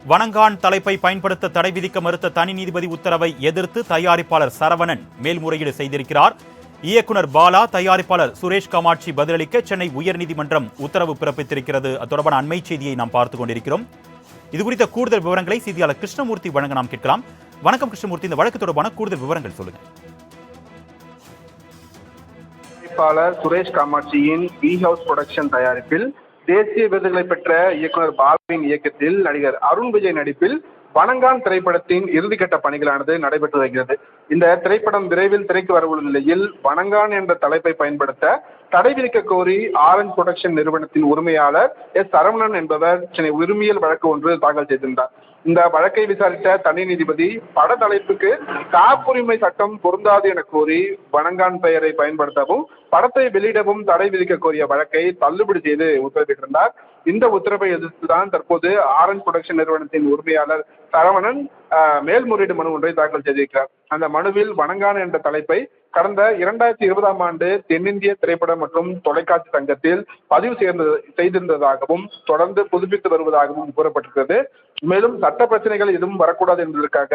வணங்கான் தலைப்பை பயன்படுத்த தடை விதிக்க மறுத்த தனி நீதிபதி உத்தரவை எதிர்த்து தயாரிப்பாளர் சரவணன் மேல்முறையீடு செய்திருக்கிறார். இயக்குனர் பாலா, தயாரிப்பாளர் சுரேஷ் காமாட்சி பதிலளிக்க சென்னை உயர்நீதிமன்றம் உத்தரவு பிறப்பித்திருக்கிறது. அது தொடர்பான அண்மை செய்தியை நாம் பார்த்துக் கொண்டிருக்கிறோம். இது குறித்த கூடுதல் விவரங்களை செய்தியாளர் கிருஷ்ணமூர்த்தி வழங்க நாம் கேட்கலாம். வணக்கம் கிருஷ்ணமூர்த்தி, இந்த வழக்கு தொடர்பான கூடுதல் விவரங்கள் சொல்லுங்க. தயாரிப்பாளர் சுரேஷ் காமாட்சியின் வி ஹவுஸ் புரொடக்ஷன் தயாரிப்பில் தேசிய விருதுகளை பெற்ற இயக்குனர் பாலாவின் இயக்கத்தில் நடிகர் அருண் விஜய் நடிப்பில் வணங்கான் திரைப்படத்தின் இறுதிக்கட்ட பணிகளானது நடைபெற்று வருகிறது. இந்த திரைப்படம் விரைவில் திரைக்கு வரவுள்ள நிலையில் வணங்கான் என்ற தலைப்பை பயன்படுத்த தடை விதிக்க கோரி ஆரஞ்ச் புரொடக்ஷன் நிறுவனத்தின் உரிமையாளர் எஸ் சரவணன் என்பவர் சென்னை உரிமையல் வழக்கு ஒன்று தாக்கல் செய்திருந்தார். இந்த வழக்கை விசாரித்த தனி நீதிபதி பட தலைப்புக்கு காப்புரிமை சட்டம் பொருந்தாது என கோரி வணங்கான் பெயரை பயன்படுத்தவும் படத்தை வெளியிடவும் தடை விதிக்க கோரிய வழக்கை தள்ளுபடி செய்து உத்தரவிட்டிருந்தார். இந்த உத்தரவை எதிர்த்துதான் தற்போது ஆரஞ்ச் புரொடக்ஷன் நிறுவனத்தின் உரிமையாளர் சரவணன் மேல்முறையீடு மனு ஒன்றை தாக்கல் செய்திருக்கிறார். அந்த மனுவில் வணங்கான் என்ற தலைப்பை கடந்த 2020ஆம் ஆண்டு தென்னிந்திய திரைப்பட மற்றும் தொலைக்காட்சி சங்கத்தில் பதிவு செய்திருந்ததாகவும் தொடர்ந்து புதுப்பித்து வருவதாகவும் கூறப்பட்டிருக்கிறது. மேலும் சட்ட பிரச்சனைகள் எதுவும் வரக்கூடாது என்பதற்காக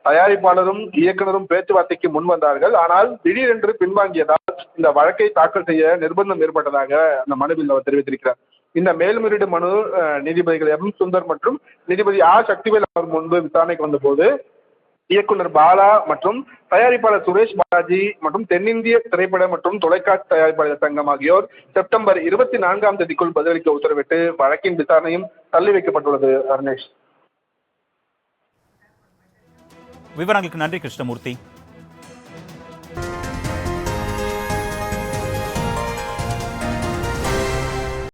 தயாரிப்பாளரும் இயக்குனரும் பேச்சுவார்த்தைக்கு முன் வந்தார்கள். ஆனால் திடீரென்று பின்வாங்கியதால் இந்த வழக்கை தாக்கல் செய்ய நிர்பந்தம் ஏற்பட்டதாக அந்த மனுவில் அவர் தெரிவித்திருக்கிறார். இந்த மேல்முறையீடு மனு நீதிபதிகள் எம் சுந்தர் மற்றும் நீதிபதி ஆர் சக்திவேல் அவர் முன்பு விசாரணைக்கு வந்தபோது இயக்குனர் பாலா மற்றும் தயாரிப்பாளர் சுரேஷ் பாலாஜி மற்றும் தென்னிந்திய திரைப்பட மற்றும் தொலைக்காட்சி தயாரிப்பாளர் சங்கம் ஆகியோர் செப்டம்பர் 24ஆம் தேதிக்குள் பதிலளிக்க உத்தரவிட்டு வழக்கின் விசாரணையும் தள்ளி வைக்கப்பட்டுள்ளது. அருணேஷ், விவரங்களுக்கு நன்றி கிருஷ்ணமூர்த்தி.